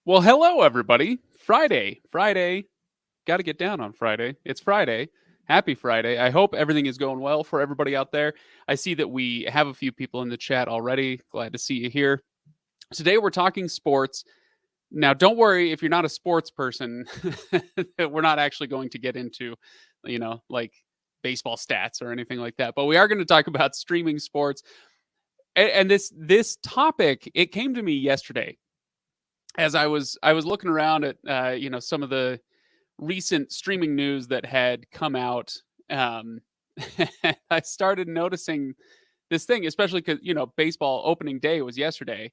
Well, hello, everybody. Friday. Got to get down on Friday. It's Friday. Happy Friday. I hope everything is going well for everybody out there. I see that we have a few people in the chat already. Glad to see you here. Today, we're talking sports. Now, don't worry if you're not a sports person, we're not actually going to get into, like baseball stats or anything like that. But we are going to talk about streaming sports. And this topic, it came to me yesterday as I was looking around at some of the recent streaming news that had come out. um I started noticing this thing, especially because baseball opening day was yesterday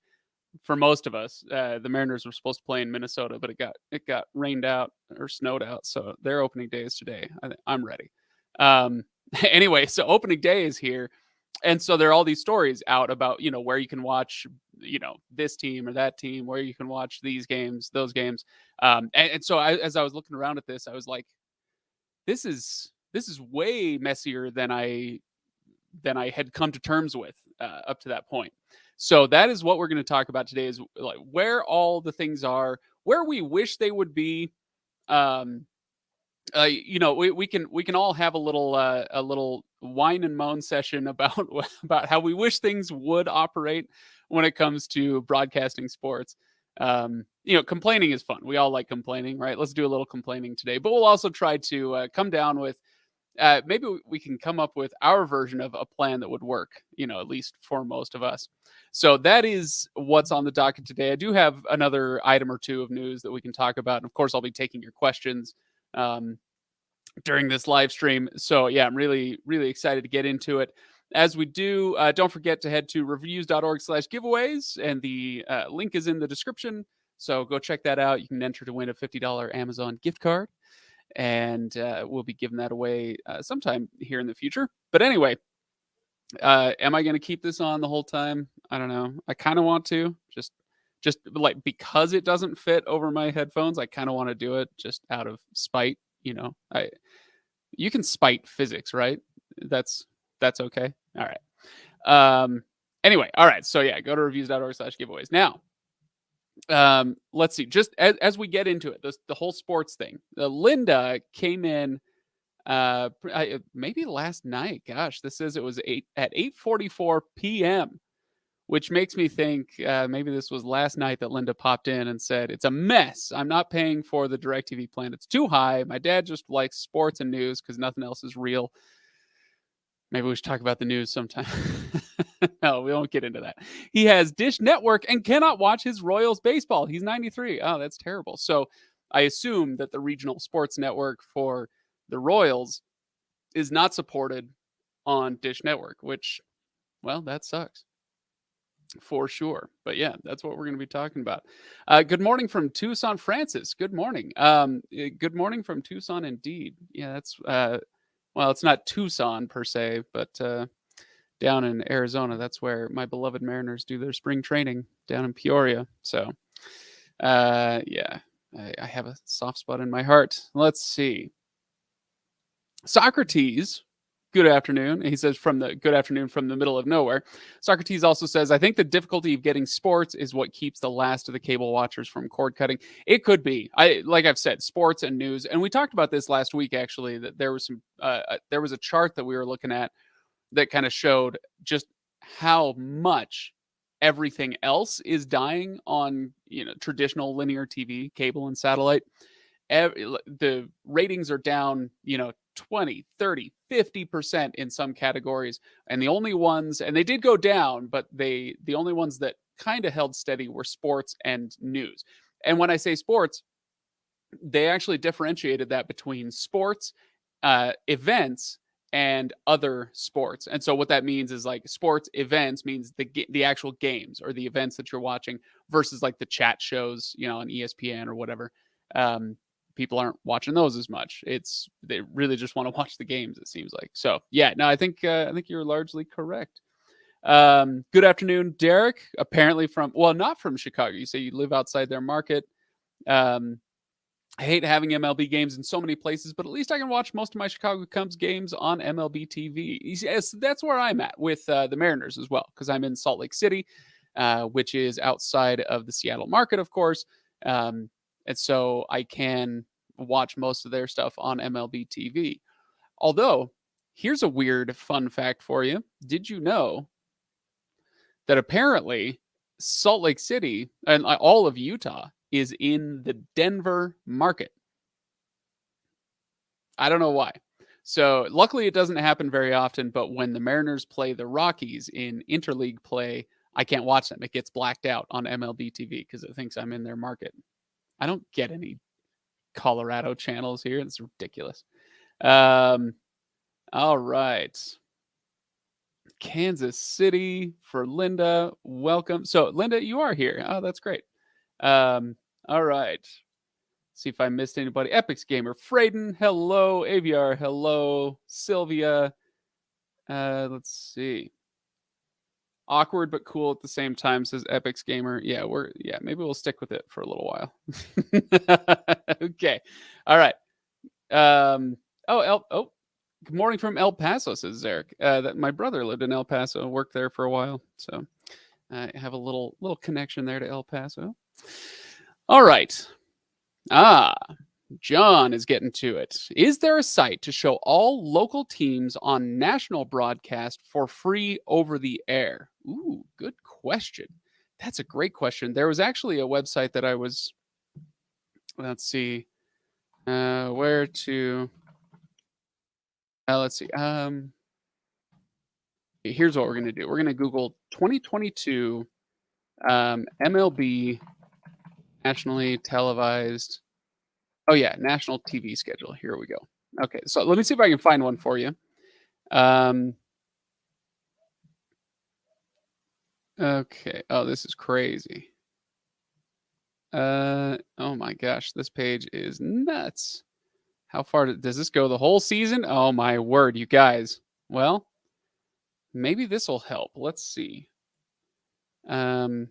for most of us. The Mariners were supposed to play in Minnesota, but it got rained out or snowed out, so their opening day is today. I'm ready. um anyway, so opening day is here, and so there are all these stories out about where you can watch this team or that team, where you can watch these games, those games. And so as I was looking around at this, I was like, this is way messier than I had come to terms with up to that point. So that is what we're going to talk about today, is like where all the things are, where we wish they would be. um we can all have a little whine and moan session about about how we wish things would operate when it comes to broadcasting sports. Complaining is fun. We all like complaining, right? Let's do a little complaining today, but we'll also try to come down with maybe we can come up with our version of a plan that would work, at least for most of us. So that is what's on the docket today. I do have another item or two of news that we can talk about, and of course I'll be taking your questions um, during this live stream. So yeah, I'm really, really excited to get into it. As we do, don't forget to head to reviews.org/giveaways, and the link is in the description. So go check that out. You can enter to win a $50 Amazon gift card, and we'll be giving that away sometime here in the future. But anyway, am I going to keep this on the whole time? I don't know. I kind of want to, just like because it doesn't fit over my headphones. I kind of want to do it just out of spite. I You can spite physics, right? That's okay. All right. Anyway, all right. So yeah, go to reviews.org/giveaways. Now, let's see. Just as we get into it, the whole sports thing. Linda came in maybe last night. Gosh, this says it was 8:44 p.m., which makes me think maybe this was last night that Linda popped in and said, "It's a mess. I'm not paying for the DirecTV plan. It's too high. My dad just likes sports and news because nothing else is real." Maybe we should talk about the news sometime. No, we won't get into that. He has Dish Network and cannot watch his Royals baseball. He's 93. Oh, that's terrible. So I assume that the regional sports network for the Royals is not supported on Dish Network, which, well, that sucks for sure. But yeah, that's what we're going to be talking about. Good morning from Tucson, Francis. Good morning. Good morning from Tucson, indeed. Yeah, that's well, it's not Tucson per se, but down in Arizona, that's where my beloved Mariners do their spring training, down in Peoria. So yeah, I have a soft spot in my heart. Let's see. Socrates, good afternoon. He says good afternoon from the middle of nowhere. Socrates also says, I think the difficulty of getting sports is what keeps the last of the cable watchers from cord cutting. It could be. Like I've said, sports and news, and we talked about this last week actually, that there was a chart that we were looking at that kind of showed just how much everything else is dying on traditional linear TV, cable, and satellite. The ratings are down 20, 30, 50% in some categories, and the only ones, and they did go down, but the only ones that kind of held steady were sports and news. And when I say sports, they actually differentiated that between sports, events, and other sports. And so what that means is, like, sports events means the actual games or the events that you're watching, versus like the chat shows on ESPN or whatever. People aren't watching those as much. They really just want to watch the games, it seems like. So yeah, no, I think you're largely correct. Good afternoon, Derek. Apparently not from Chicago. You say you live outside their market. I hate having MLB games in so many places, but at least I can watch most of my Chicago Cubs games on MLB TV. Yes, that's where I'm at with the Mariners as well, because I'm in Salt Lake City, which is outside of the Seattle market, of course. Um, and so I can watch most of their stuff on MLB TV. Although, here's a weird fun fact for you. Did you know that apparently Salt Lake City and all of Utah is in the Denver market? I don't know why. So luckily it doesn't happen very often, but when the Mariners play the Rockies in interleague play, I can't watch them. It gets blacked out on MLB TV because it thinks I'm in their market. I don't get any Colorado channels here. It's ridiculous. Um, all right. Kansas City for Linda. Welcome. So Linda, you are here. Oh, that's great. All right. See if I missed anybody. Epics Gamer, Frayden, hello. AVR, hello. Sylvia, let's see. Awkward but cool at the same time, says Epics Gamer. Yeah, maybe we'll stick with it for a little while. Okay. All right. Good morning from El Paso, says Zarek. That my brother lived in El Paso, worked there for a while. So I have a little connection there to El Paso. All right. John is getting to it. Is there a site to show all local teams on national broadcast for free over the air? Ooh, good question. That's a great question. There was actually a website that I was, let's see, where to, let's see. Here's what we're going to do. We're going to Google 2022 MLB nationally televised. Oh yeah, national TV schedule. Here we go. Okay, so let me see if I can find one for you. Okay. Oh, this is crazy. Oh my gosh, this page is nuts. How far does this go? The whole season? Oh my word, you guys. Well, maybe this will help. Let's see. No.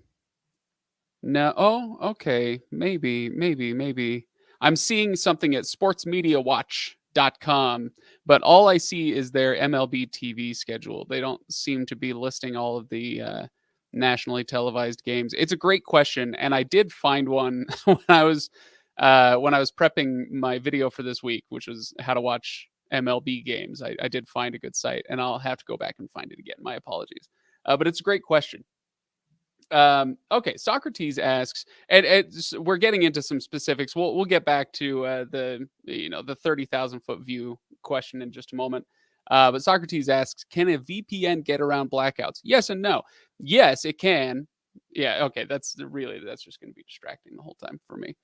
Oh, okay. Maybe. I'm seeing something at sportsmediawatch.com, but all I see is their MLB TV schedule. They don't seem to be listing all of the nationally televised games. It's a great question, and I did find one when I was prepping my video for this week, which was how to watch MLB games. I did find a good site, and I'll have to go back and find it again. My apologies, but it's a great question. Okay, Socrates asks, and we're getting into some specifics. We'll get back to the 30,000 foot view question in just a moment. But Socrates asks, can a VPN get around blackouts? Yes and no. Yes, it can. Yeah, okay, that's just going to be distracting the whole time for me.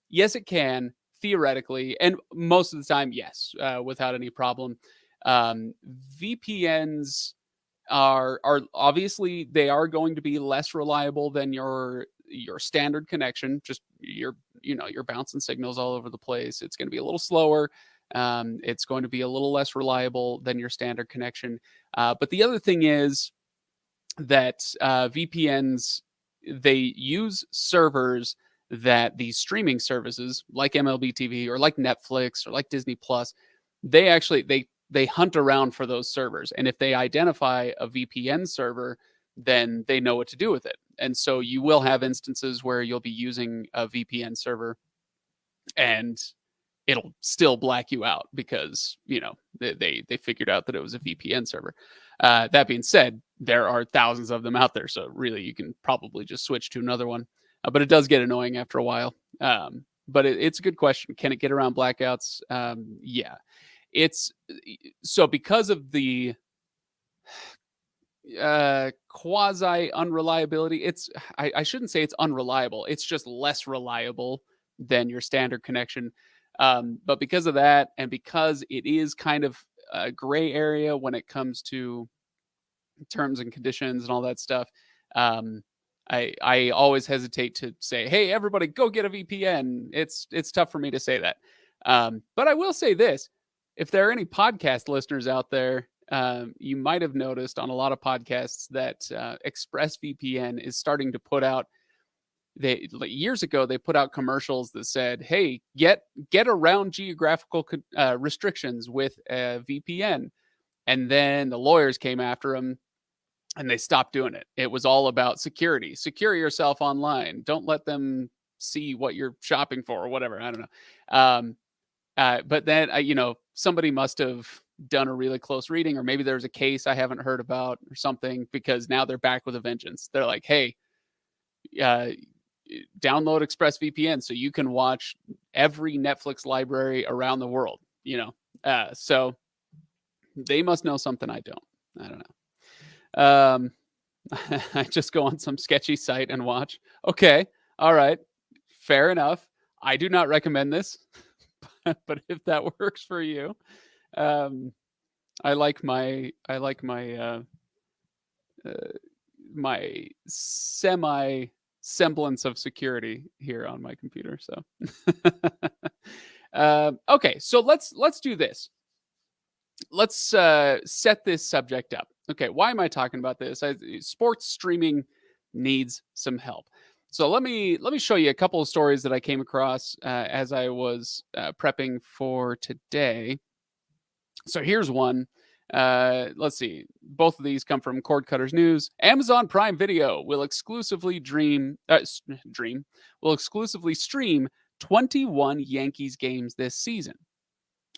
Yes, it can theoretically, and most of the time, yes, without any problem. VPNs are obviously they are going to be less reliable than your standard connection. Just you're bouncing signals all over the place. It's going to be a little slower. It's going to be a little less reliable than your standard connection. But the other thing is that VPNs, they use servers that these streaming services like MLB TV or like Netflix or like Disney Plus, they hunt around for those servers. And if they identify a VPN server, then they know what to do with it. And so you will have instances where you'll be using a VPN server and it'll still black you out because, they figured out that it was a VPN server. That being said, there are thousands of them out there. So really you can probably just switch to another one. But it does get annoying after a while. But it's a good question. Can it get around blackouts? Yeah. It's so because of the quasi unreliability, I shouldn't say it's unreliable. It's just less reliable than your standard connection. But because of that, and because it is kind of a gray area when it comes to terms and conditions and all that stuff, I always hesitate to say, "Hey, everybody, go get a VPN." It's tough for me to say that. But I will say this: if there are any podcast listeners out there, you might have noticed on a lot of podcasts that ExpressVPN is starting to put out. Years ago they put out commercials that said, "Hey, get around geographical restrictions with a VPN," and then the lawyers came after them and they stopped doing it. It was all about security. Secure yourself online. Don't let them see what you're shopping for or whatever. I don't know. But then, somebody must have done a really close reading, or maybe there's a case I haven't heard about or something, because now they're back with a vengeance. They're like, hey, uh, download ExpressVPN so you can watch every Netflix library around the world, so they must know something I don't. I don't know. I just go on some sketchy site and watch. Okay. All right. Fair enough. I do not recommend this, but if that works for you, I like my my semi semblance of security here on my computer. So, okay, so let's do this. Let's set this subject up. Okay, why am I talking about this? Sports streaming needs some help. So let me show you a couple of stories that I came across as I was prepping for today. So here's one. Let's see. Both of these come from Cord Cutters News. Amazon Prime Video will exclusively will exclusively stream 21 Yankees games this season.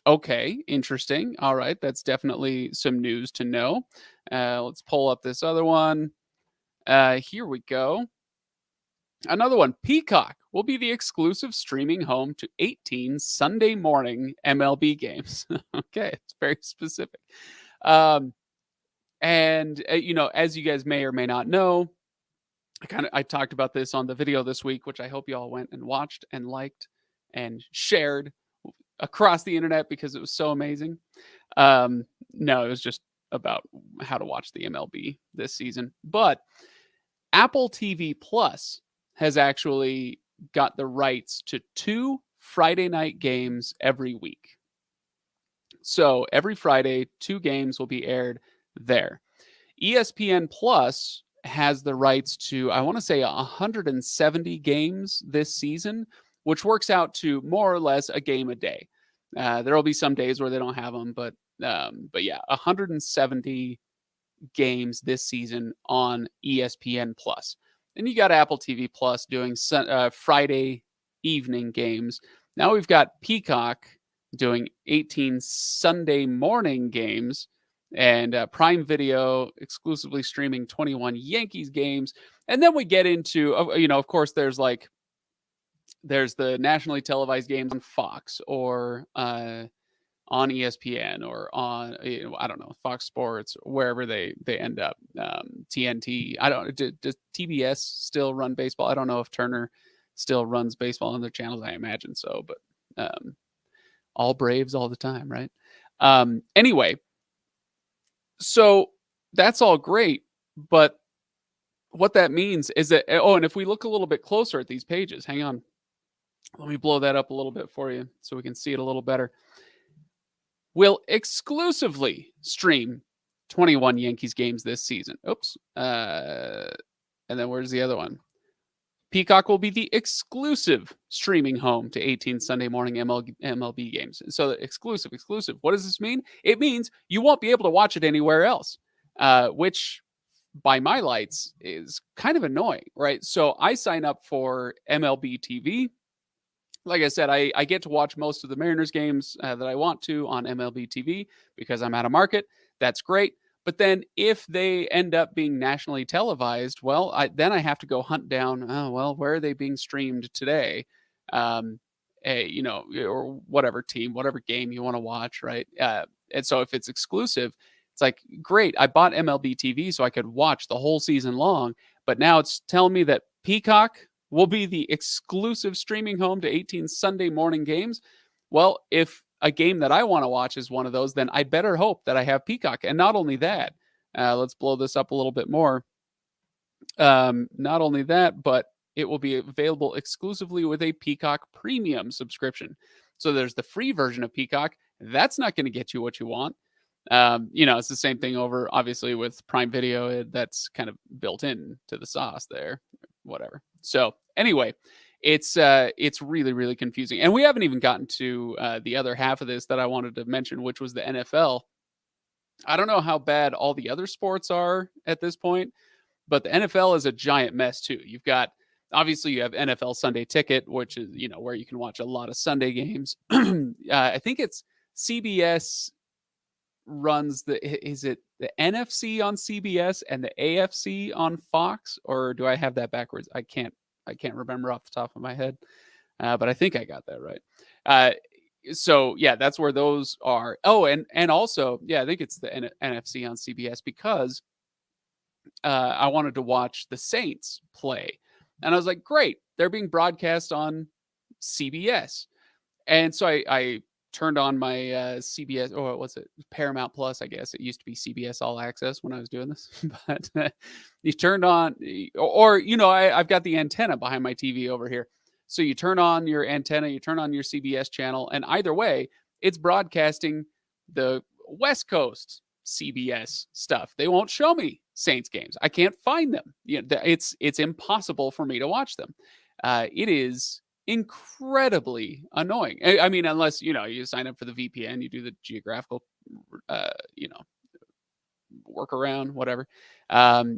Okay, interesting. All right, that's definitely some news to know. Let's pull up this other one. Here we go. Another one. Peacock will be the exclusive streaming home to 18 Sunday morning MLB games. Okay, it's very specific. And as you guys may or may not know, I talked about this on the video this week, which I hope you all went and watched and liked and shared across the internet because it was so amazing. No, it was just about how to watch the MLB this season. But Apple TV Plus has actually got the rights to 2 Friday night games every week. So every Friday, 2 games will be aired there. ESPN Plus has the rights to, I want to say, 170 games this season, which works out to more or less a game a day. There will be some days where they don't have them, but yeah, 170 games this season on ESPN Plus. Then you got Apple TV Plus doing Friday evening games. Now we've got Peacock doing 18 Sunday morning games, and Prime Video exclusively streaming 21 Yankees games. And then we get into, of course, there's the nationally televised games on Fox or on ESPN or on, I don't know, Fox Sports, wherever they end up. TNT. I don't. Does TBS still run baseball? I don't know if Turner still runs baseball on their channels. I imagine so, but all Braves all the time, right? Anyway, so that's all great, but what that means is that, and if we look a little bit closer at these pages, hang on, let me blow that up a little bit for you so we can see it a little better. Will exclusively stream 21 Yankees games this season. Oops. And then where's the other one? Peacock will be the exclusive streaming home to 18 Sunday morning MLB games. So exclusive. What does this mean? It means you won't be able to watch it anywhere else, which by my lights is kind of annoying, right? So I sign up for MLB TV. Like I said, I get to watch most of the Mariners games that I want to on MLB TV because I'm out of market. That's great. But then if they end up being nationally televised, well, then I have to go hunt down, where are they being streamed today? Or whatever team, whatever game you want to watch, right? And so if it's exclusive, it's like, great, I bought MLB TV so I could watch the whole season long. But now it's telling me that Peacock will be the exclusive streaming home to 18 Sunday morning games. Well, if a game that I want to watch is one of those, then I better hope that I have Peacock. And not only that, let's blow this up a little bit more. Not only that, but it will be available exclusively with a Peacock Premium subscription. So there's the free version of Peacock. That's not going to get you what you want. It's the same thing over, obviously, with Prime Video. That's kind of built in to the sauce there, whatever. So anyway, it's really, really confusing. And we haven't even gotten to the other half of this that I wanted to mention, which was the NFL. I don't know how bad all the other sports are at this point, but the NFL is a giant mess too. You've got Obviously, you have NFL Sunday Ticket, which is where you can watch a lot of Sunday games. I think it's CBS runs is it the NFC on CBS and the AFC on Fox, or do I have that backwards? I can't remember off the top of my head, but I think I got that right. So yeah, that's where those are. Oh, and also yeah, I think it's the NFC on CBS because I wanted to watch the Saints play, and I was like, great, they're being broadcast on CBS. And so I turned on my CBS, or what was it? Paramount Plus, I guess. It used to be CBS All Access when I was doing this. But you turned on, or, I've got the antenna behind my TV over here. So you turn on your antenna, you turn on your CBS channel, and either way, it's broadcasting the West Coast CBS stuff. They won't show me Saints games. I can't find them. It's impossible for me to watch them. It is incredibly annoying. I mean, unless you sign up for the VPN, you do the geographical, uh, you know, workaround, whatever.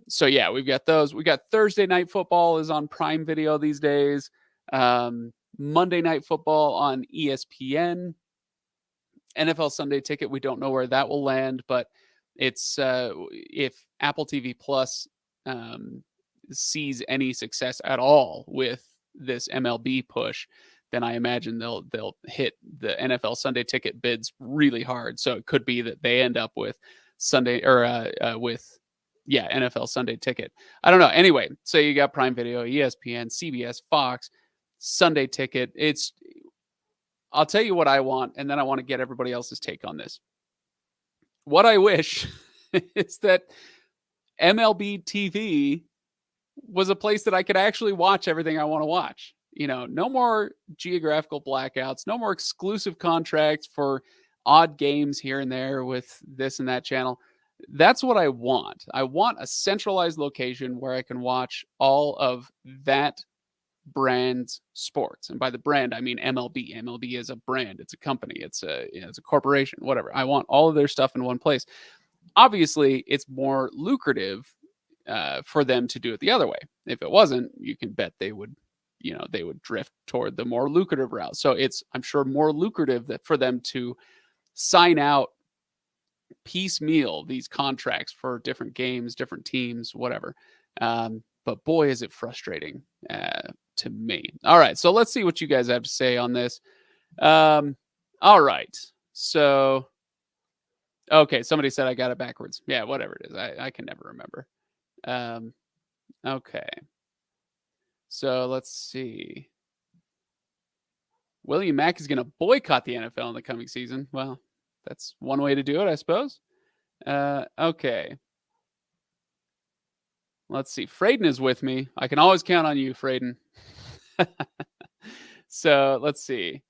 So yeah, we've got those. We got Thursday Night Football is on Prime Video these days. Monday Night Football on ESPN. NFL Sunday Ticket, we don't know where that will land, but it's if Apple TV Plus sees any success at all with this MLB push, then I imagine they'll hit the NFL Sunday Ticket bids really hard. So it could be that they end up with Sunday or NFL Sunday Ticket. I don't know. Anyway, so you got Prime Video, ESPN, CBS, Fox, Sunday Ticket. I'll tell you what I want, and then I want to get everybody else's take on this. What I wish is that MLB TV was a place that I could actually watch everything I want to watch. No more geographical blackouts, no more exclusive contracts for odd games here and there with this and that channel. That's what I want. I want a centralized location where I can watch all of that brand's sports. And by the brand, I mean MLB. MLB is a brand. It's a company. It's a corporation, whatever. I want all of their stuff in one place. Obviously, it's more lucrative for them to do it the other way. If it wasn't, you can bet they would drift toward the more lucrative route. So it's, I'm sure, more lucrative for them to sign out piecemeal these contracts for different games, different teams, whatever. But boy, is it frustrating to me. All right, so let's see what you guys have to say on this. All right, so okay, somebody said I got it backwards. Yeah, whatever it is, I can never remember. Okay, so let's see. William Mack is going to boycott the NFL in the coming season. Well, that's one way to do it, I suppose. Okay. Let's see. Frayden is with me. I can always count on you, Frayden. So let's see.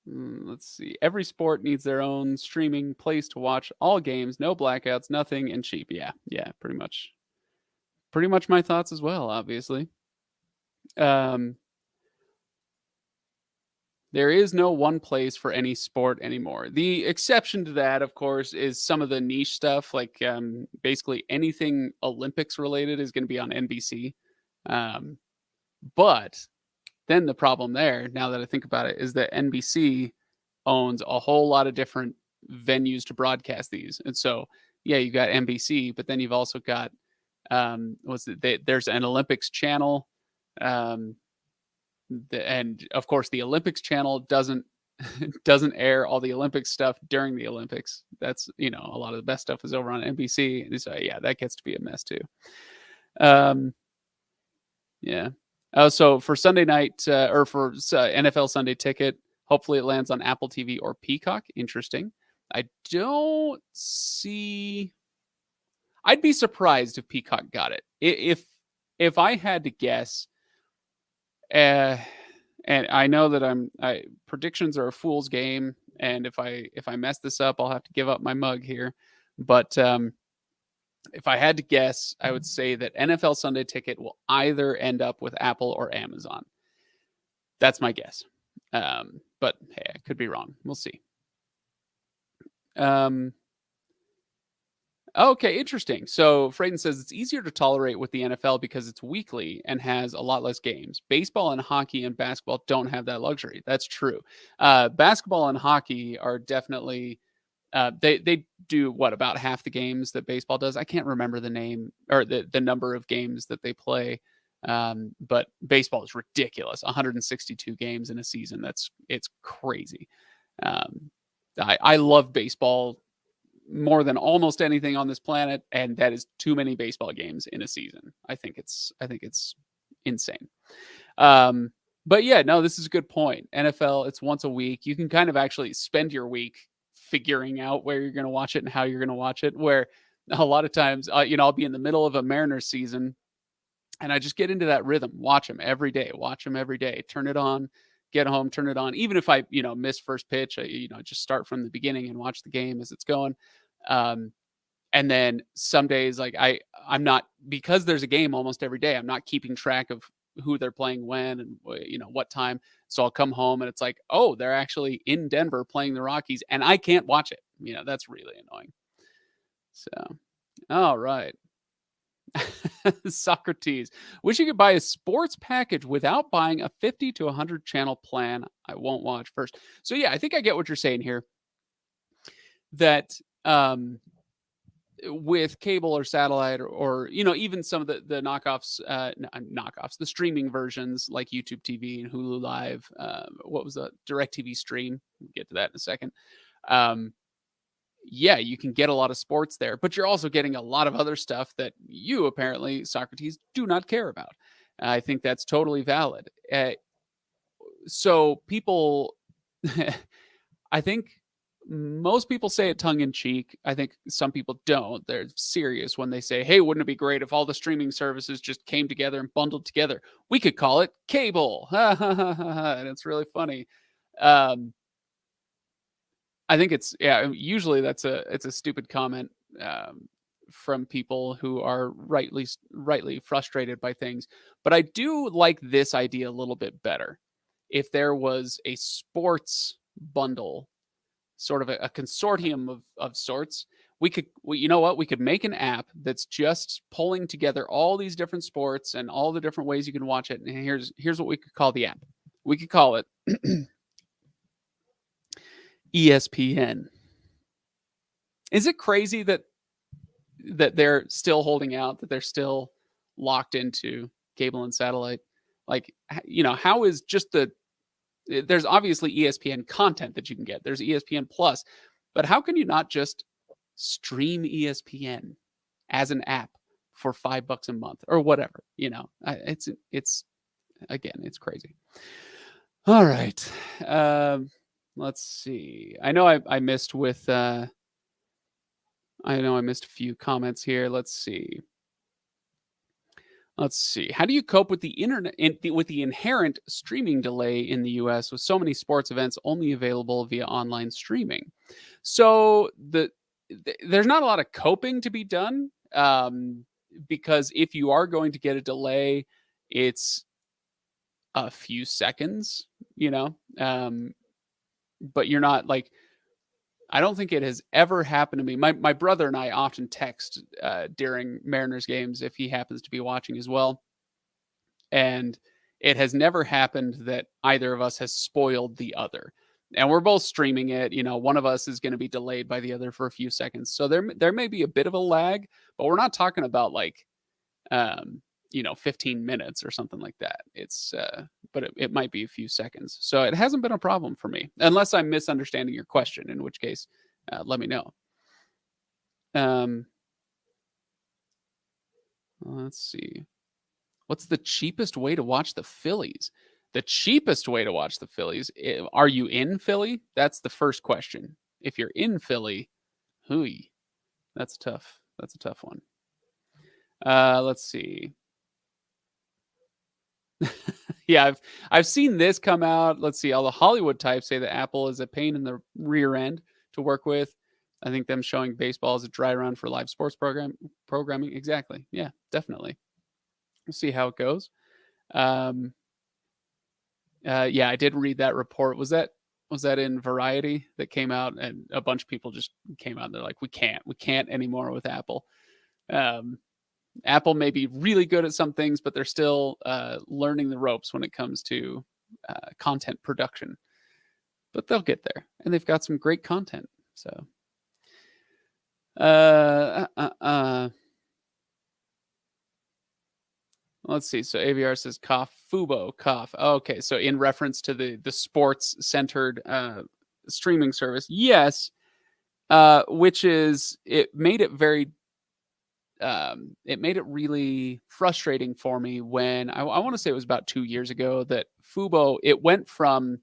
Let's see. Every sport needs their own streaming place to watch all games. No blackouts, nothing, and cheap. Yeah, pretty much. Pretty much my thoughts as well, obviously. There is no one place for any sport anymore. The exception to that, of course, is some of the niche stuff, like basically anything Olympics related is going to be on NBC. But then the problem there, now that I think about it, is that NBC owns a whole lot of different venues to broadcast these. And so, yeah, you got NBC, but then you've also got, there's an Olympics channel. And of course the Olympics channel doesn't air all the Olympics stuff during the Olympics. That's a lot of the best stuff is over on NBC. So yeah, that gets to be a mess too. Yeah. So for Sunday night or for NFL Sunday Ticket, hopefully it lands on Apple TV or Peacock. Interesting. I'd be surprised if Peacock got it. If I had to guess, and I know that predictions are a fool's game, and if I mess this up, I'll have to give up my mug here. But if I had to guess, I would say that NFL Sunday Ticket will either end up with Apple or Amazon. That's my guess. But hey, I could be wrong. We'll see. Okay, interesting. So Frayden says it's easier to tolerate with the NFL because it's weekly and has a lot less games. Baseball and hockey and basketball don't have that luxury. That's true. Basketball and hockey are definitely they do what about half the games that baseball does. I can't remember the name or the number of games that they play. But baseball is ridiculous. 162 games in a season. It's crazy. Um, I love baseball more than almost anything on this planet, and that is too many baseball games in a season. I think it's insane. Um, but yeah, no, this is a good point. NFL, it's once a week. You can kind of actually spend your week figuring out where you're going to watch it and how you're going to watch it. Where a lot of times, I'll be in the middle of a Mariners season and I just get into that rhythm. Watch them every day. Turn it on, get home, turn it on. Even if I, miss first pitch, just start from the beginning and watch the game as it's going. Um, and then some days, like I'm not, because there's a game almost every day. I'm not keeping track of who they're playing when and what time. So I'll come home and it's like, oh, they're actually in Denver playing the Rockies, and I can't watch it. That's really annoying. So, all right. Socrates. Wish you could buy a sports package without buying a 50 to 100 channel plan. I won't watch first. So yeah, I think I get what you're saying here. That with cable or satellite or even some of the knockoffs, knockoffs, the streaming versions like YouTube TV and Hulu Live. What was the DirecTV stream? We'll get to that in a second. Yeah, you can get a lot of sports there, but you're also getting a lot of other stuff that you apparently, Socrates, do not care about. I think that's totally valid. So people, I think most people say it tongue in cheek. I think some people don't. They're serious when they say, hey, wouldn't it be great if all the streaming services just came together and bundled together? We could call it cable. And it's really funny. Um, I think usually it's a stupid comment from people who are rightly frustrated by things. But I do like this idea a little bit better. If there was a sports bundle, sort of a consortium of sorts, you know what? We could make an app that's just pulling together all these different sports and all the different ways you can watch it. And here's what we could call the app. We could call it ESPN. Is it crazy that they're still holding out, that they're still locked into cable and satellite? Like, how is just there's obviously ESPN content that you can get. There's ESPN Plus, but how can you not just stream ESPN as an app for $5 a month or whatever? It's again, it's crazy. All right. Let's see. I know I missed with I know I missed a few comments here. Let's see. How do you cope with the internet with the inherent streaming delay in the US with so many sports events only available via online streaming? So there's not a lot of coping to be done, because if you are going to get a delay, it's a few seconds, but you're not like, I don't think it has ever happened to me. My brother and I often text during Mariners games if he happens to be watching as well, and it has never happened that either of us has spoiled the other. And we're both streaming it. One of us is going to be delayed by the other for a few seconds, so there may be a bit of a lag, but we're not talking about like 15 minutes or something like that. But it might be a few seconds. So it hasn't been a problem for me, unless I'm misunderstanding your question, in which case, let me know. Let's see. What's the cheapest way to watch the Phillies? The cheapest way to watch the Phillies. Are you in Philly? That's the first question. If you're in Philly, hooey. That's tough. That's a tough one. Let's see. Yeah, I've seen this come out. Let's see. All the Hollywood types say that Apple is a pain in the rear end to work with. I think them showing baseball as a dry run for live sports programming. Exactly. Yeah, definitely. We'll see how it goes. Yeah, I did read that report. Was that Was that in Variety that came out, and a bunch of people just came out and they're like, we can't anymore with Apple. Um, Apple may be really good at some things, but they're still learning the ropes when it comes to content production. But they'll get there, and they've got some great content. So, let's see. So AVR says cough, Fubo cough. Okay, so in reference to the sports centered streaming service, yes, which is it made it very it made it really frustrating for me when I want to say it was about 2 years ago that Fubo, it went from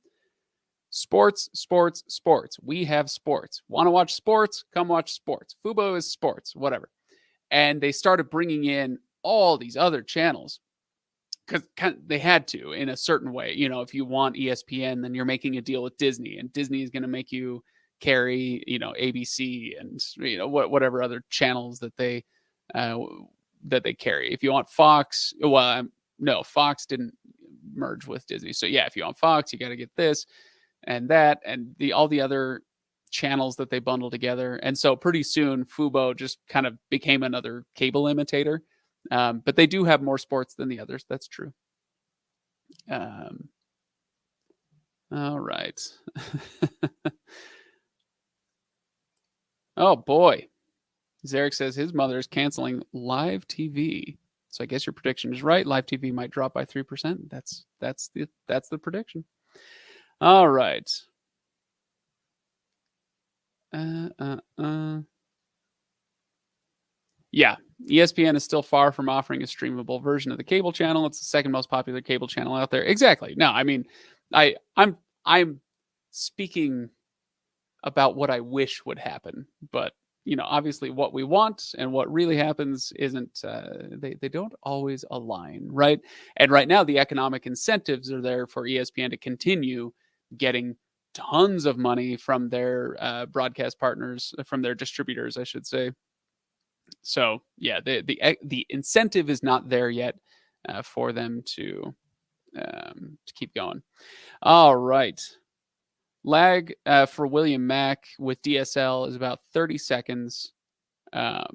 sports, sports, sports. We have sports. Want to watch sports? Come watch sports. Fubo is sports, whatever. And they started bringing in all these other channels because they had to in a certain way. You know, if you want ESPN, then you're making a deal with Disney, and Disney is going to make you carry, you know, ABC and whatever other channels uh, that they carry. If you want Fox, well, no, Fox didn't merge with Disney. So yeah, if you want Fox, you got to get this and that and all the other channels that they bundle together. And so pretty soon Fubo just kind of became another cable imitator. But they do have more sports than the others. That's true. All right. Oh boy. Zarek says his mother is canceling live TV. So I guess your prediction is right. Live TV might drop by 3%. That's the prediction. All right. Yeah, ESPN is still far from offering a streamable version of the cable channel. It's the second most popular cable channel out there. Exactly. No, I mean, I'm speaking about what I wish would happen, but obviously what we want and what really happens isn't they don't always align, right? And right now the economic incentives are there for ESPN to continue getting tons of money from their broadcast partners, from their distributors, I should say. So yeah, the incentive is not there yet for them to keep going. All right. Lag for William Mack with DSL is about 30 seconds. Do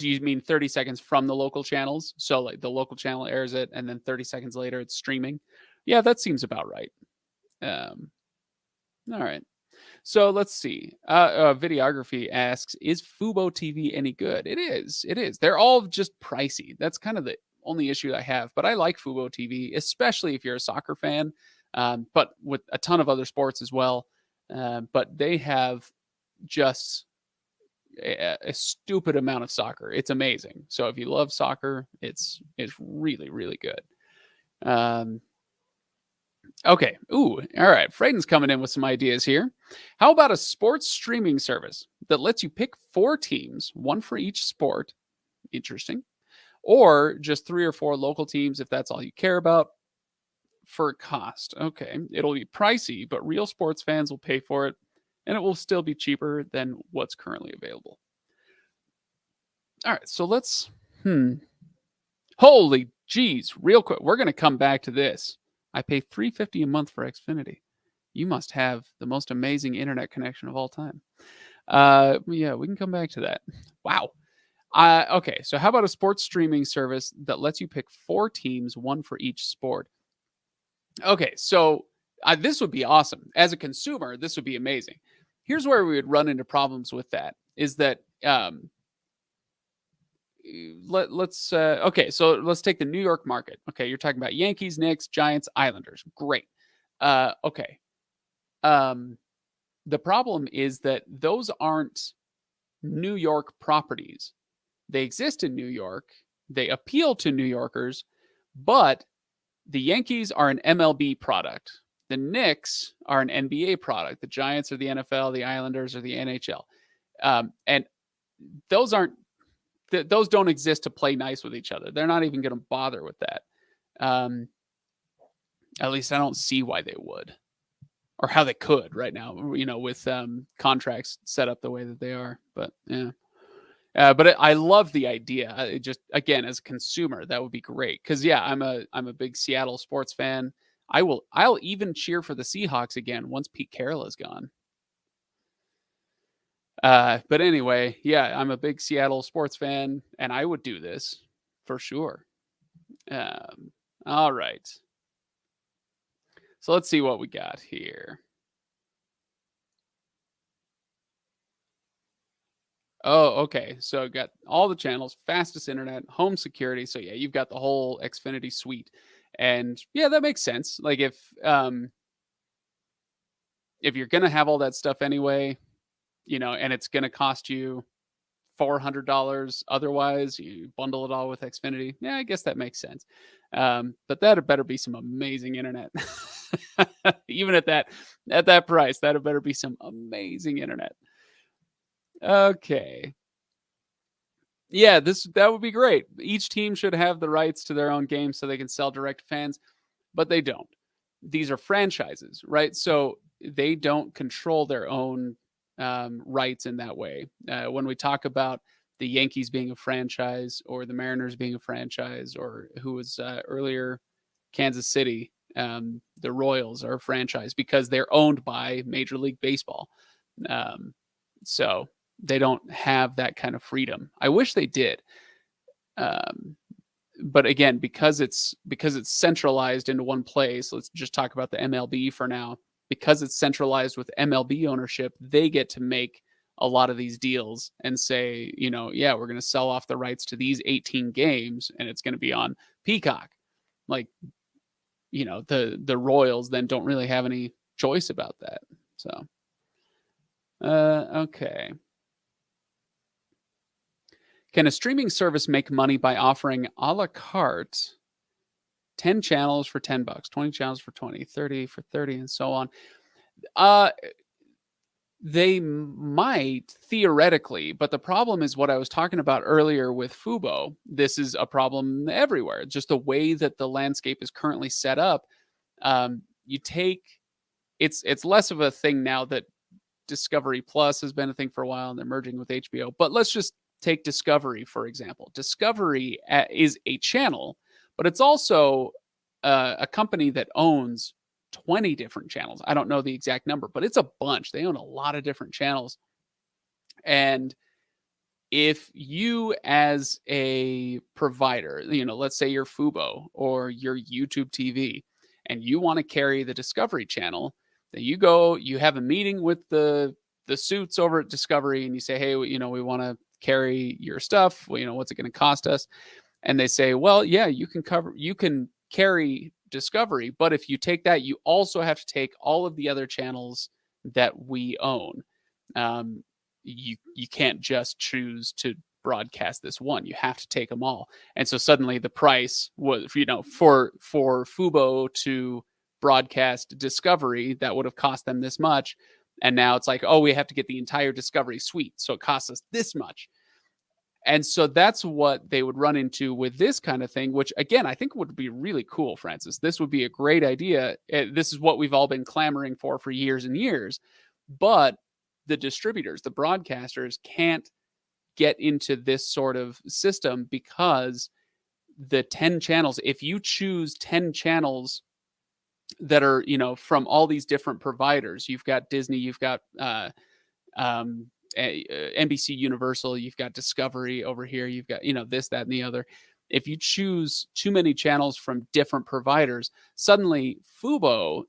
you mean 30 seconds from the local channels? So like the local channel airs it, and then 30 seconds later it's streaming. Yeah, that seems about right. All right. So let's see. Videography asks, is Fubo TV any good? It is. It is. They're all just pricey. That's kind of the only issue I have. But I like Fubo TV, especially if you're a soccer fan, but with a ton of other sports as well. But they have just a stupid amount of soccer. It's amazing. So if you love soccer, it's really, really good. Okay. Ooh, all right. Freyden's coming in with some ideas here. How about a sports streaming service that lets you pick 4 teams, one for each sport? Interesting. Or just 3 or 4 local teams if that's all you care about for a cost. Okay. It'll be pricey, but real sports fans will pay for it, and it will still be cheaper than what's currently available. All right. So let's, holy geez, real quick. We're going to come back to this. I pay $350 a month for Xfinity. You must have the most amazing internet connection of all time. Yeah, we can come back to that. Wow. Okay, so how about a sports streaming service that lets you pick 4 teams, one for each sport? Okay, so this would be awesome. As a consumer, this would be amazing. Here's where we would run into problems with that, is that okay, so let's take the New York market. Okay, you're talking about Yankees, Knicks, Giants, Islanders. Great. Okay. The problem is that those aren't New York properties. They exist in New York. They appeal to New Yorkers, but the Yankees are an MLB product. The Knicks are an NBA product. The Giants are the NFL. The Islanders are the NHL. And those aren't those don't exist to play nice with each other. They're not even going to bother with that. At least I don't see why they would, or how they could right now, with contracts set up the way that they are. But yeah. But I love the idea. Just again, as a consumer, that would be great. Because yeah, I'm a big Seattle sports fan. I'll even cheer for the Seahawks again once Pete Carroll is gone. But anyway, yeah, I'm a big Seattle sports fan, and I would do this for sure. Um, all right. So let's see what we got here. Oh, okay. So got all the channels, fastest internet, home security. So yeah, you've got the whole Xfinity suite. And yeah, that makes sense. Like if you're gonna have all that stuff anyway, and it's gonna cost you $400 otherwise, you bundle it all with Xfinity. Yeah, I guess that makes sense. But that had better be some amazing internet. Even at that price, that had better be some amazing internet. Okay. Yeah, that would be great. Each team should have the rights to their own games so they can sell direct to fans, but they don't. These are franchises, right? So they don't control their own rights in that way. When we talk about the Yankees being a franchise or the Mariners being a franchise, or who was earlier, Kansas City, the Royals are a franchise because they're owned by Major League Baseball. Um, so they don't have that kind of freedom. I wish they did. Um, but again, because it's centralized into one place, let's just talk about the MLB for now. Because it's centralized with MLB ownership, they get to make a lot of these deals and say, yeah, we're going to sell off the rights to these 18 games and it's going to be on Peacock. Like, the Royals then don't really have any choice about that. So, okay. Can a streaming service make money by offering a la carte 10 channels for 10 bucks, 20 channels for 20, 30 for 30 and so on? Uh they might theoretically, but the problem is what I was talking about earlier with Fubo. This is a problem everywhere. Just the way that the landscape is currently set up. You take it's less of a thing now that Discovery Plus has been a thing for a while and they're merging with HBO. But let's just take Discovery, for example. Discovery is a channel, but it's also a company that owns 20 different channels. I don't know the exact number, but it's a bunch. They own a lot of different channels. And if you, as a provider, let's say you're Fubo or your YouTube TV, and you want to carry the Discovery Channel, then you have a meeting with the suits over at Discovery, and you say, hey, we want to carry your stuff. Well, what's it going to cost us? And they say, well, yeah, you can carry Discovery, but if you take that, you also have to take all of the other channels that we own. Um, you can't just choose to broadcast this one. You have to take them all. And so suddenly the price was, for Fubo to broadcast Discovery, that would have cost them this much. And now it's like, oh, we have to get the entire Discovery suite. So it costs us this much. And so that's what they would run into with this kind of thing, which again, I think would be really cool, Francis. This would be a great idea. This is what we've all been clamoring for years and years. But the distributors, the broadcasters can't get into this sort of system because the 10 channels, if you choose 10 channels that are, from all these different providers, you've got Disney, you've got um, NBC Universal, you've got Discovery over here, you've got, this, that, and the other. If you choose too many channels from different providers, suddenly Fubo,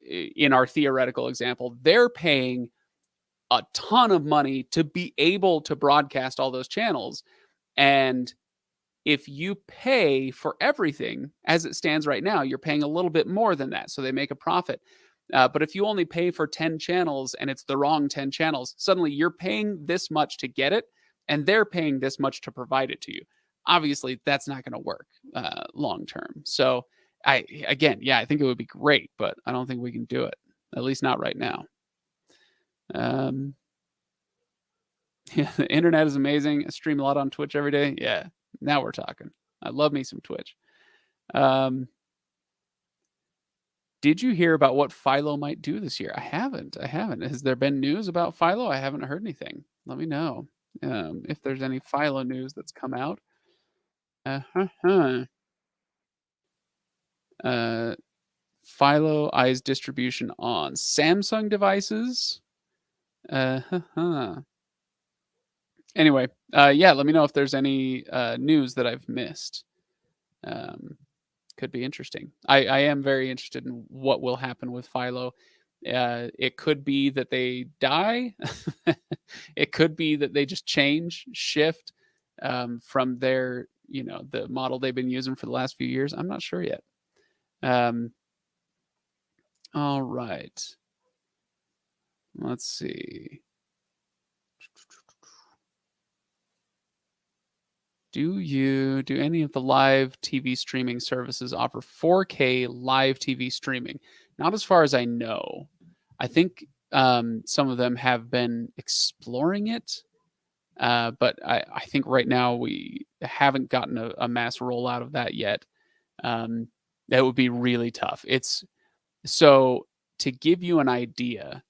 in our theoretical example, they're paying a ton of money to be able to broadcast all those channels. And if you pay for everything as it stands right now, you're paying a little bit more than that. So they make a profit. But if you only pay for 10 channels and it's the wrong 10 channels, suddenly you're paying this much to get it and they're paying this much to provide it to you. Obviously, that's not going to work long term. So I think it would be great, but I don't think we can do it, at least not right now. Um, yeah, the internet is amazing. I stream a lot on Twitch every day. Yeah, now we're talking. I love me some Twitch. Um, did you hear about what Philo might do this year? I haven't. Has there been news about Philo? I haven't heard anything. Let me know if there's any Philo news that's come out. Uh-huh. Uh, Philo eyes distribution on Samsung devices. Anyway, yeah, let me know if there's any news that I've missed. Could be interesting. I am very interested in what will happen with Philo. It could be that they die. It could be that they just shift from their, the model they've been using for the last few years. I'm not sure yet. All right. Let's see. Do any of the live TV streaming services offer 4K live TV streaming? Not as far as I know. I think some of them have been exploring it, but I think right now we haven't gotten a mass rollout of that yet. That would be really tough. It's so to give you an idea.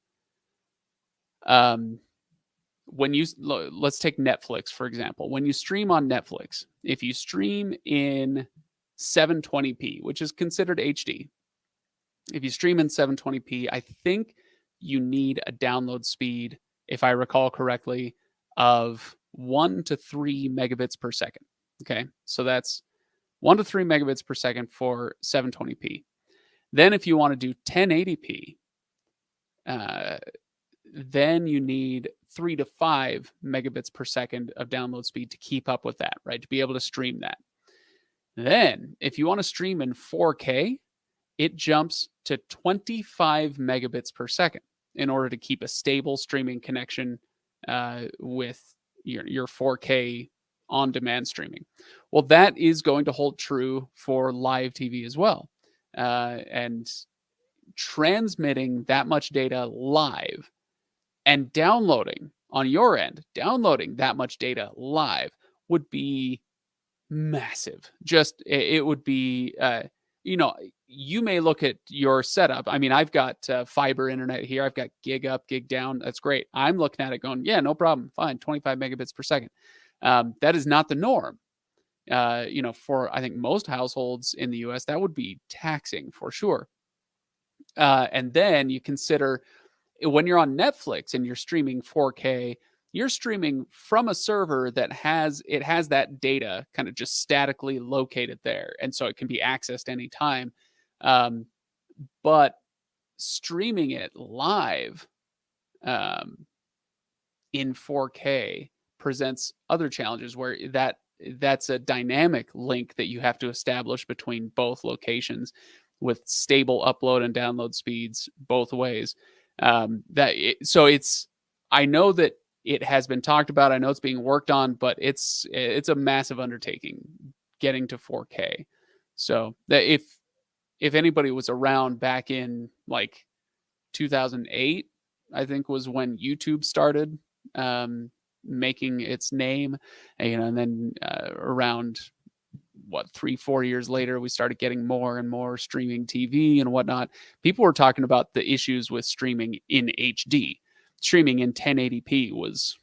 When you let's take Netflix for example. When you stream on Netflix, if you stream in 720p, which is considered HD, if you stream in 720p, I think you need a download speed, if I recall correctly, of 1 to 3 megabits per second. Okay, so that's 1 to 3 megabits per second for 720p. Then if you want to do 1080p, then you need 3 to 5 megabits per second of download speed to keep up with that, right? To be able to stream that. Then, if you want to stream in 4K, it jumps to 25 megabits per second in order to keep a stable streaming connection with your 4K on-demand streaming. Well, that is going to hold true for live TV as well. And transmitting that much data live and downloading on your end, downloading that much data live would be massive. Just it would be, you may look at your setup. I mean, I've got fiber internet here. I've got gig up, gig down. That's great. I'm looking at it going, yeah, no problem. Fine, 25 megabits per second. That is not the norm. For I think most households in the US, that would be taxing for sure. And then you consider when you're on Netflix and you're streaming 4K, you're streaming from a server that has that data kind of just statically located there, and so it can be accessed anytime. But streaming it live in 4K presents other challenges where that's a dynamic link that you have to establish between both locations with stable upload and download speeds both ways. I know that it has been talked about. I know it's being worked on, but it's a massive undertaking getting to 4K. So that if anybody was around back in like 2008, I think was when YouTube started making its name, and then around 3-4 years later, we started getting more and more streaming TV and whatnot. People were talking about the issues with streaming in HD. Streaming in 1080p was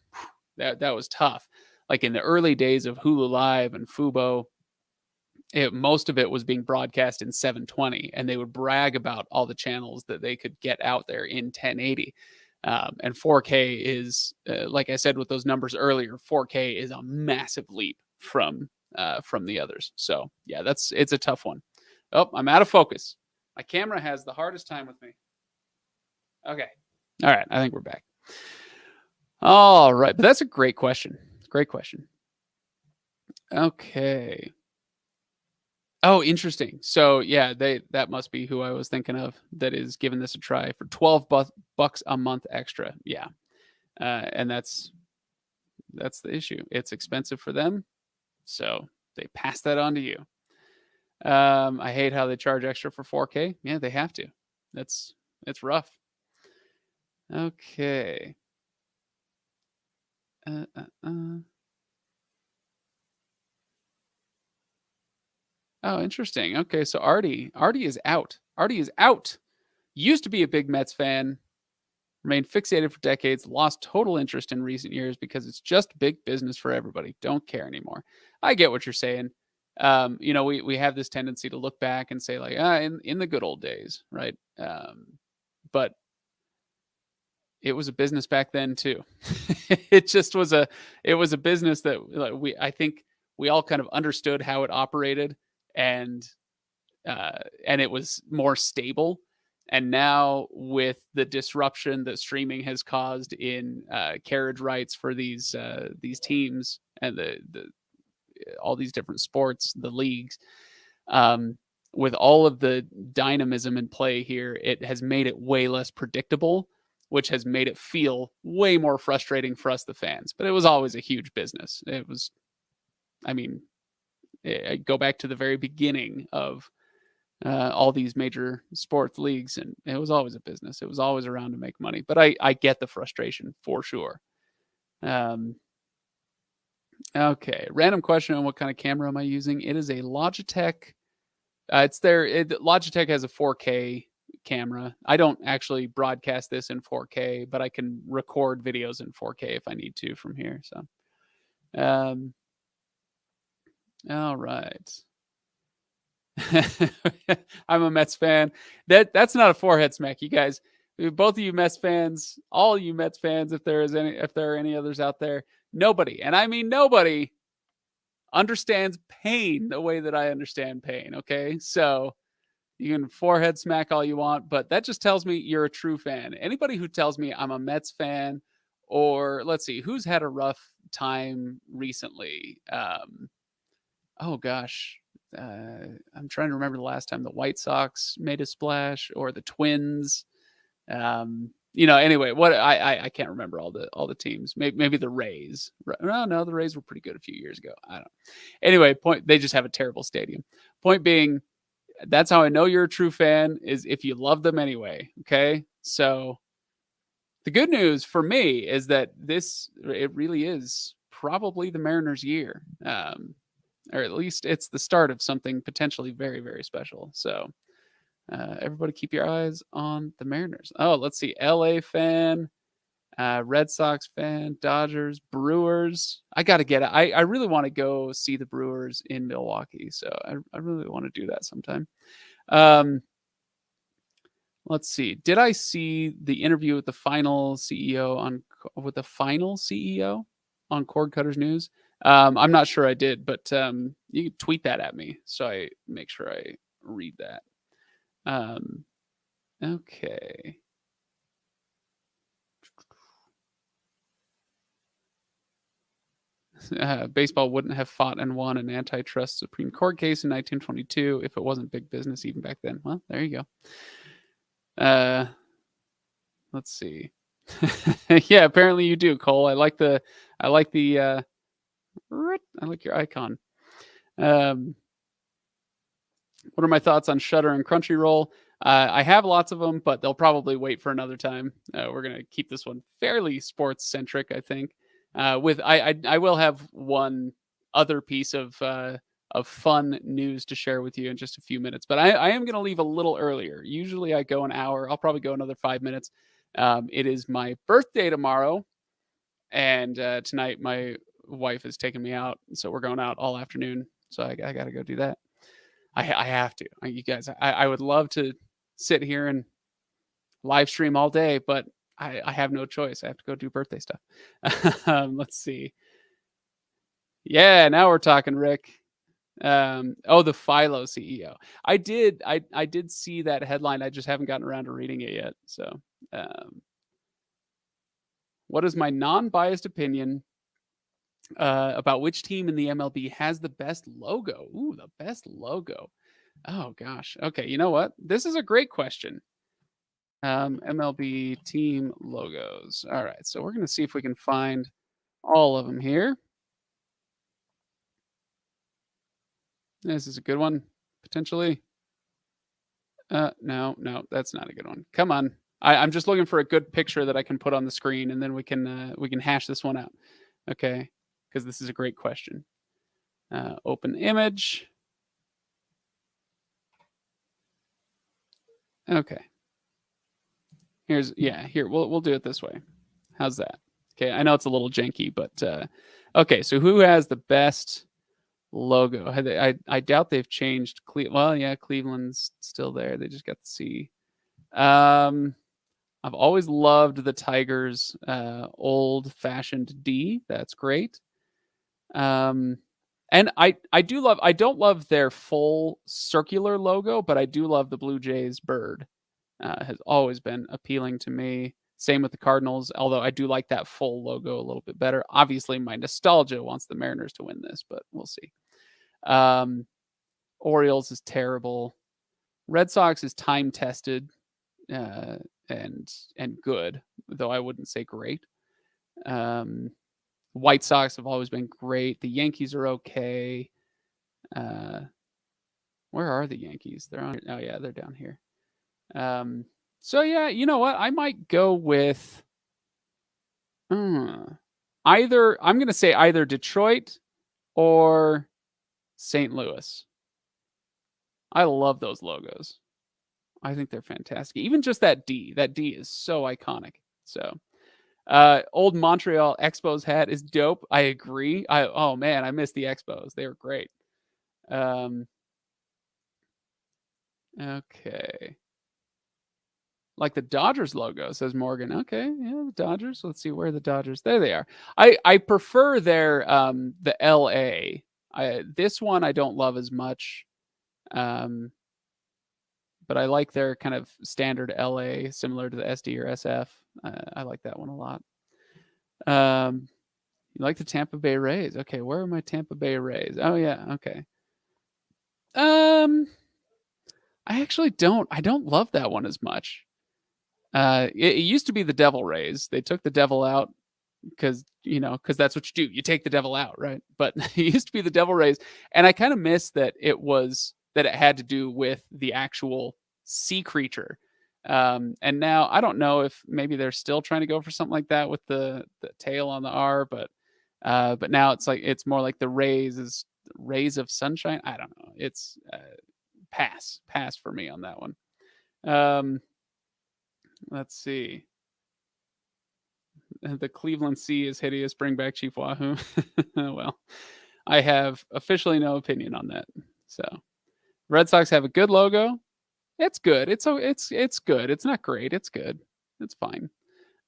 that was tough. Like in the early days of Hulu Live and Fubo, most of it was being broadcast in 720, and they would brag about all the channels that they could get out there in 1080. And 4K is, like I said with those numbers earlier, 4K is a massive leap from the others. So yeah, it's a tough one. Oh, I'm out of focus. My camera has the hardest time with me. Okay. All right. I think we're back. All right. But that's a great question. Great question. Okay. Oh, interesting. So yeah, that must be who I was thinking of that is giving this a try for $12 a month extra. Yeah. And that's the issue. It's expensive for them. So they pass that on to you. I hate how they charge extra for 4K. Yeah, they have to. It's rough. Okay. Oh, interesting. Okay, so Artie is out. Artie is out. Used to be a big Mets fan. Remained fixated for decades. Lost total interest in recent years because it's just big business for everybody. Don't care anymore. I get what you're saying. we have this tendency to look back and say like, in the good old days, right? But it was a business back then too. it just was a it was a business that like, I think we all kind of understood how it operated, and and it was more stable. And now with the disruption that streaming has caused in carriage rights for these teams and the all these different sports, the leagues, um, with all of the dynamism in play here, it has made it way less predictable, which has made it feel way more frustrating for us, the fans. But it was always a huge business. It was, I mean, go back to the very beginning of all these major sports leagues, and it was always a business. It was always around to make money. But I get the frustration for sure. Okay, random question on what kind of camera am I using? It is a Logitech. Logitech has a 4K camera. I don't actually broadcast this in 4K, but I can record videos in 4K if I need to from here. So, all right. I'm a Mets fan. That's not a forehead smack, you guys. Both of you Mets fans, all you Mets fans, if there are any others out there, nobody, and I mean nobody, understands pain the way that I understand pain. Okay, so you can forehead smack all you want, but that just tells me you're a true fan. Anybody who tells me I'm a Mets fan, or let's see, who's had a rough time recently? Oh gosh, I'm trying to remember the last time the White Sox made a splash or the Twins. Anyway, what I can't remember all the teams. Maybe the Rays. No, the Rays were pretty good a few years ago. I don't know. Anyway, they just have a terrible stadium. Point being, that's how I know you're a true fan, is if you love them anyway. Okay, so the good news for me is that it really is probably the Mariners' year, or at least it's the start of something potentially very, very special. So everybody keep your eyes on the Mariners. Oh, let's see. LA fan, Red Sox fan, Dodgers, Brewers. I got to get it. I really want to go see the Brewers in Milwaukee. So I really want to do that sometime. Let's see. Did I see the interview with the final CEO on Cord Cutters News? I'm not sure I did, but you can tweet that at me so I make sure I read that. Okay. Baseball wouldn't have fought and won an antitrust Supreme Court case in 1922 if it wasn't big business even back then. Well, there you go. Let's see. Yeah, apparently you do, Cole. I like your icon. What are my thoughts on Shudder and Crunchyroll? I have lots of them, but they'll probably wait for another time. We're gonna keep this one fairly sports centric, I think. I will have one other piece of fun news to share with you in just a few minutes, but I am gonna leave a little earlier. Usually I go an hour. I'll probably go another 5 minutes. It is my birthday tomorrow, and tonight my wife is taking me out, so we're going out all afternoon. So I got to go do that. I have to. You guys, I would love to sit here and live stream all day, but I have no choice. I have to go do birthday stuff. Let's see. Yeah, now we're talking, Rick. The Philo CEO. I did see that headline. I just haven't gotten around to reading it yet. So, what is my non-biased opinion about which team in the MLB has the best logo? Ooh, the best logo. Oh gosh. Okay, you know what? This is a great question. MLB team logos. All right, so we're going to see if we can find all of them here. This is a good one, potentially. No, that's not a good one. Come on. I'm just looking for a good picture that I can put on the screen, and then we can hash this one out. Okay, because this is a great question. Open image. Okay. Here we'll do it this way. How's that? Okay, I know it's a little janky, but okay. So who has the best logo. I doubt they've changed. Well, yeah, Cleveland's still there. They just got the C. I've always loved the Tigers' old-fashioned D. That's great. And I do love. I don't love their full circular logo, but I do love the Blue Jays bird. Has always been appealing to me. Same with the Cardinals, although I do like that full logo a little bit better. Obviously, my nostalgia wants the Mariners to win this, but we'll see. Um, Orioles is terrible. Red Sox is time tested uh, and good, though I wouldn't say great. Um, White Sox have always been great. The Yankees are okay. Uh, where are the Yankees? They're on. Oh yeah, they're down here. So yeah, you know what? I might go with either. I'm going to say either Detroit or St. Louis. I love those logos. I think they're fantastic. Even just that D. That D is so iconic. So, old Montreal Expos hat is dope. I agree. Oh man, I miss the Expos. They were great. Okay. Like the Dodgers logo, says Morgan. Okay, yeah, the Dodgers. Let's see where are the Dodgers. There they are. I prefer their the LA. This one I don't love as much. Um, but I like their kind of standard LA, similar to the SD or SF. I like that one a lot. You like the Tampa Bay Rays? Okay, where are my Tampa Bay Rays? Oh yeah, okay. Um, I actually don't. I don't love that one as much. It used to be the Devil Rays. They took the devil out because that's what you do. You take the devil out, right? But it used to be the Devil Rays, and I kind of miss that it had to do with the actual sea creature. And now I don't know if maybe they're still trying to go for something like that with the tail on the R, but now it's more like the rays of sunshine. I don't know. It's pass for me on that one. Um, let's see. The Cleveland Sea is hideous. Bring back Chief Wahoo. Well, I have officially no opinion on that. So, Red Sox have a good logo. It's good. It's good. It's not great. It's good. It's fine.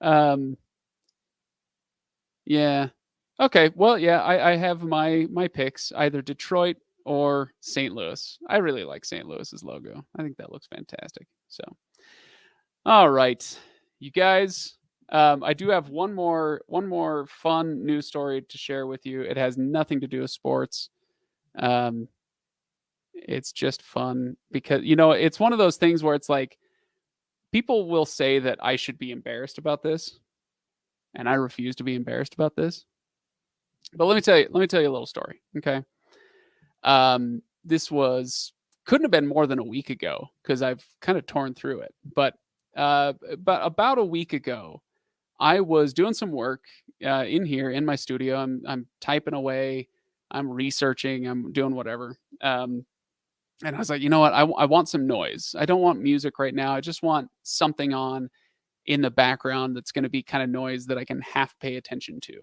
Um, yeah. Okay. Well, yeah. I have my picks either Detroit or St. Louis. I really like St. Louis's logo. I think that looks fantastic. So, all right, you guys. I do have one more fun news story to share with you. It has nothing to do with sports. Um, it's just fun because it's one of those things where it's like people will say that I should be embarrassed about this, and I refuse to be embarrassed about this. But let me tell you a little story, okay? This was couldn't have been more than a week ago because I've kind of torn through it. But about a week ago, I was doing some work in here in my studio. I'm typing away, I'm researching, I'm doing whatever. And I was like, you know what? I want some noise. I don't want music right now. I just want something on in the background that's going to be kind of noise that I can half pay attention to.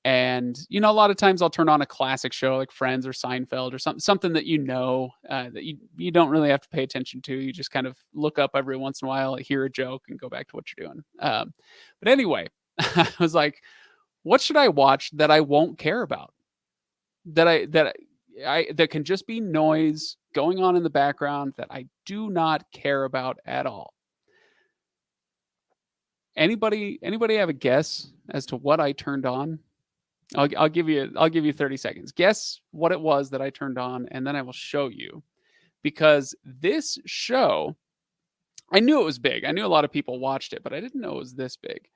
And a lot of times I'll turn on a classic show like Friends or Seinfeld or something that that you don't really have to pay attention to. You just kind of look up every once in a while, hear a joke, and go back to what you're doing. But anyway, I was like, what should I watch that I won't care about? That can just be noise going on in the background that I do not care about at all. Anybody have a guess as to what I turned on? I'll give you 30 seconds. Guess what it was that I turned on, and then I will show you. Because this show, I knew it was big. I knew a lot of people watched it, but I didn't know it was this big.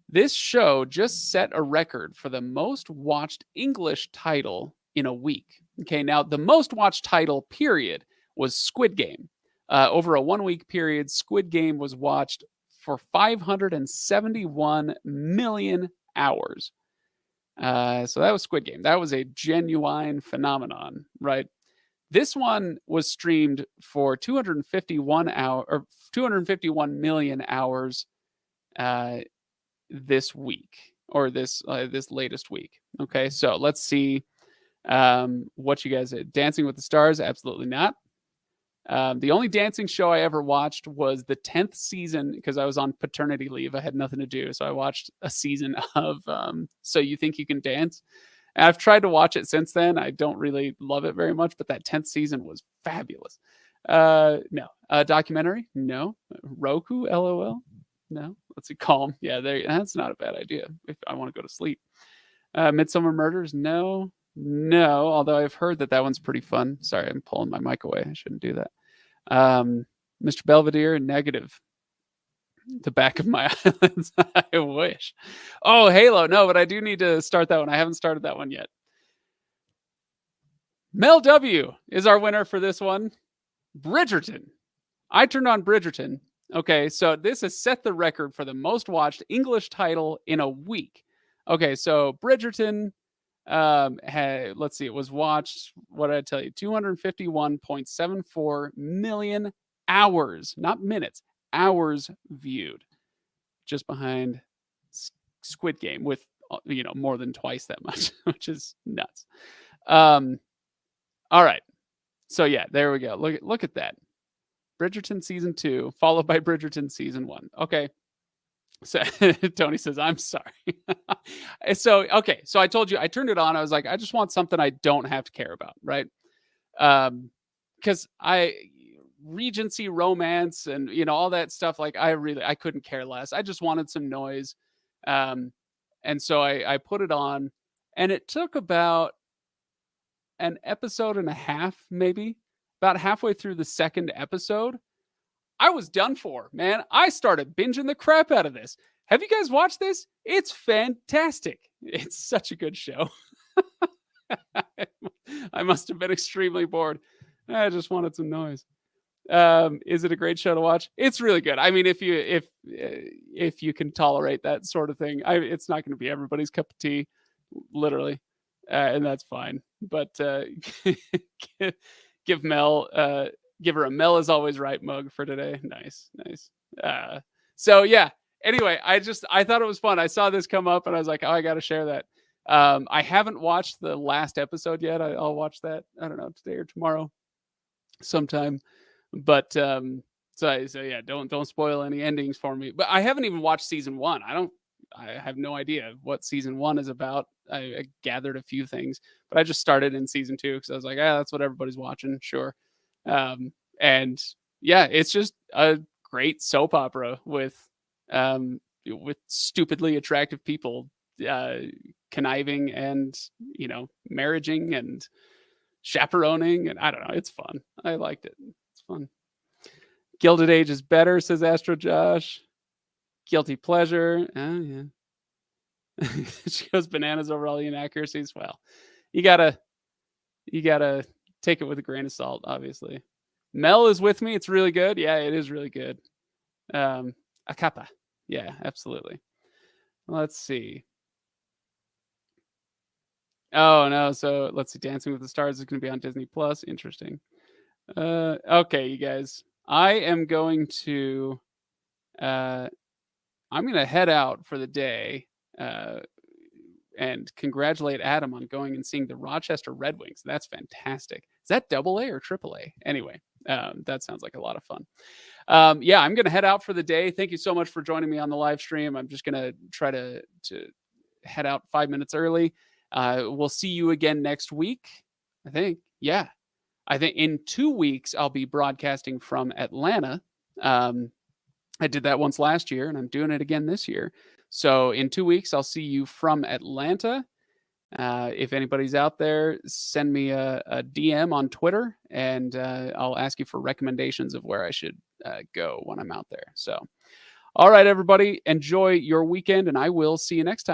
This show just set a record for the most watched English title in a week. Okay, now the most watched title period was Squid Game. Over a 1 week period, Squid Game was watched for 571 million hours. So that was Squid Game. That was a genuine phenomenon, right? This one was streamed for 251 million hours this week or this latest week. Okay, so let's see. What you guys Dancing with the Stars? Absolutely not. The only dancing show I ever watched was the 10th season because I was on paternity leave. I had nothing to do. So I watched a season of So You Think You Can Dance. And I've tried to watch it since then. I don't really love it very much, but that 10th season was fabulous. No. Documentary? No. Roku? LOL? No. Let's see. Calm. Yeah, that's not a bad idea if I want to go to sleep. Midsummer Murders? No. No, although I've heard that one's pretty fun. Sorry, I'm pulling my mic away. I shouldn't do that. Mr. Belvedere? Negative. The back of my eyelids. I wish. Oh, Halo. No, but I do need to start that one. I haven't started that one yet. Mel W is our winner for this one. Bridgerton. I turned on Bridgerton. Okay, so this has set the record for the most watched English title in a week. Okay, so Bridgerton, let's see, it was watched, what did I tell you? 251.74 million hours, not minutes, hours viewed. Just behind Squid Game with, more than twice that much, which is nuts. All right. So yeah, there we go. Look at that. Bridgerton season 2, followed by Bridgerton season 1. Okay. So Tony says, I'm sorry. So I told you, I turned it on. I was like, I just want something I don't have to care about, right? Because Regency romance and all that stuff, like I couldn't care less. I just wanted some noise. And so I put it on, and it took about an episode and a half, maybe about halfway through the second episode, I was done for, man. I started binging the crap out of this. Have you guys watched this? It's fantastic. It's such a good show. I must have been extremely bored. I just wanted some noise. Is it a great show to watch? It's really good. I mean, if you can tolerate that sort of thing, it's not going to be everybody's cup of tea, literally, and that's fine. But give her a Mel is always right mug for today. Nice. So yeah. Anyway, I thought it was fun. I saw this come up and I was like, oh, I got to share that. I haven't watched the last episode yet. I'll watch that. I don't know, today or tomorrow, sometime. But so yeah, don't spoil any endings for me. But I haven't even watched season 1. I have no idea what season 1 is about. I gathered a few things, but I just started in season 2 because I was like, that's what everybody's watching. Sure. And yeah, it's just a great soap opera with stupidly attractive people conniving and marrying and chaperoning, and I don't know, it's fun. I liked it. It's fun. Gilded Age is better, says Astro Josh. Guilty pleasure. Oh yeah. She goes bananas over all the inaccuracies. Well, you gotta take it with a grain of salt, obviously. Mel is with me. It's really good. Yeah, it is really good. Akapa. Yeah, absolutely. Let's see. Oh no, so let's see. Dancing with the Stars is going to be on Disney Plus. Interesting. Okay, you guys. I am going to head out for the day and congratulate Adam on going and seeing the Rochester Red Wings. That's fantastic. Is that AA or AAA? Anyway, that sounds like a lot of fun. Yeah, I'm going to head out for the day. Thank you so much for joining me on the live stream. I'm just going to try to head out 5 minutes early. We'll see you again next week, I think. Yeah. I think in 2 weeks, I'll be broadcasting from Atlanta. I did that once last year, and I'm doing it again this year. So in 2 weeks, I'll see you from Atlanta. If anybody's out there, send me a DM on Twitter, and I'll ask you for recommendations of where I should go when I'm out there. So, all right, everybody, enjoy your weekend, and I will see you next time.